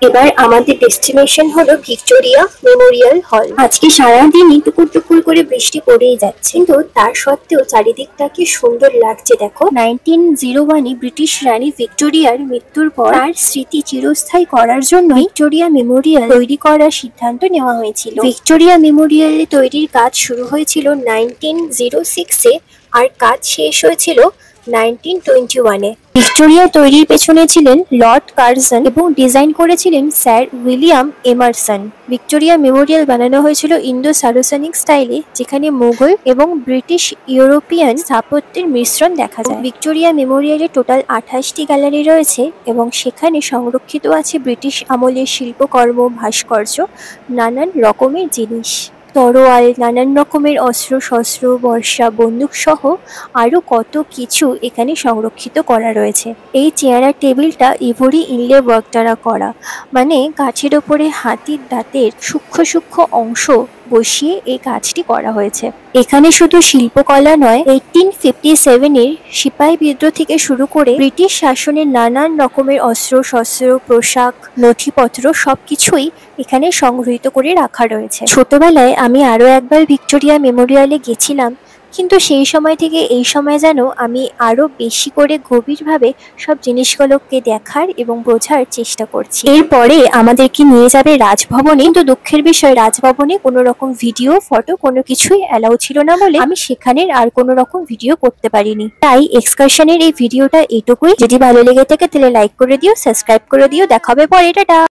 এবার আমাদের ডেস্টিনেশন হলো ভিক্টোরিয়া মেমোরিয়াল হল। আজকে সারাদিনই টুকুর টুকুর করে বৃষ্টি পড়েই যাচ্ছে, কিন্তু তার সত্ত্বেও চারিদিকটা কি সুন্দর লাগছে দেখো। 1901-এ ব্রিটিশ রানী ভিক্টোরিয়ার মৃত্যুর পর তার স্মৃতি চিরস্থায়ী করার জন্য ভিক্টোরিয়া মেমোরিয়াল তৈরি করার সিদ্ধান্ত নেওয়া হয়েছিল। ভিক্টোরিয়া মেমোরিয়াল তৈরির কাজ শুরু হয়েছিল 1906-এ আর কাজ শেষ হয়েছিল 1921-এ। ভিক্টোরিয়া তৈরির পেছনে ছিলেন লর্ড কার্জন এবং ডিজাইন করেছিলেন sir William Emerson. Victoria Memorial বানানো হয়েছিল ইন্দো সারাসনিক স্টাইলে, যেখানে মুঘল এবং ব্রিটিশ ইউরোপিয়ান স্থাপত্যের মিশ্রণ দেখা যায়। ভিক্টোরিয়া মেমোরিয়ালে টোটাল 28টি গ্যালারি রয়েছে এবং সেখানে সংরক্ষিত আছে ব্রিটিশ আমলের শিল্পকর্ম, ভাস্কর্য, নানান রকমের জিনিস, তরোয়াল, নানান রকমের অস্ত্র শস্ত্র, বর্ষা, বন্দুক সহ আরো কত কিছু এখানে সংরক্ষিত করা রয়েছে। এই চেয়ার আর টেবিলটা ইভরি ইনলে ওয়ার্ক দ্বারা করা, মানে গাছের ওপরে হাতির দাঁতের সূক্ষ্ম সূক্ষ্ম অংশ বসিয়ে এই কাজটি করা হয়েছে। এখানে শুধু শিল্পকলা নয়, 1857-এর সিপাহী বিদ্রোহ থেকে শুরু করে ব্রিটিশ শাসনের নানান রকমের অস্ত্র শস্ত্র, পোশাক, নথিপত্র সবকিছুই এখানে সংগৃহীত করে রাখা রয়েছে। ছোটবেলায় আমি আরো একবার ভিক্টোরিয়া মেমোরিয়ালে গেছিলাম, কিন্তু সেই সময় থেকে এই সময় যেন আমি আরো বেশি করে গভীরভাবে সব জিনিসগুলোকে দেখার এবং বোঝার চেষ্টা করছি। এরপরে আমাদেরকে নিয়ে যাবে রাজভবনে, কিন্তু দুঃখের বিষয় রাজভবনে কোনো রকম ভিডিও, ফটো কোনো কিছুই অ্যালাউ ছিল না বলে আমি সেখানের আর কোনো রকম ভিডিও করতে পারিনি। তাই এক্সকারশনের এই ভিডিওটা এটুকুই। যদি ভালো লেগে থাকে তাহলে লাইক করে দিও, সাবস্ক্রাইব করে দিও। দেখা হবে পরে, টাটা।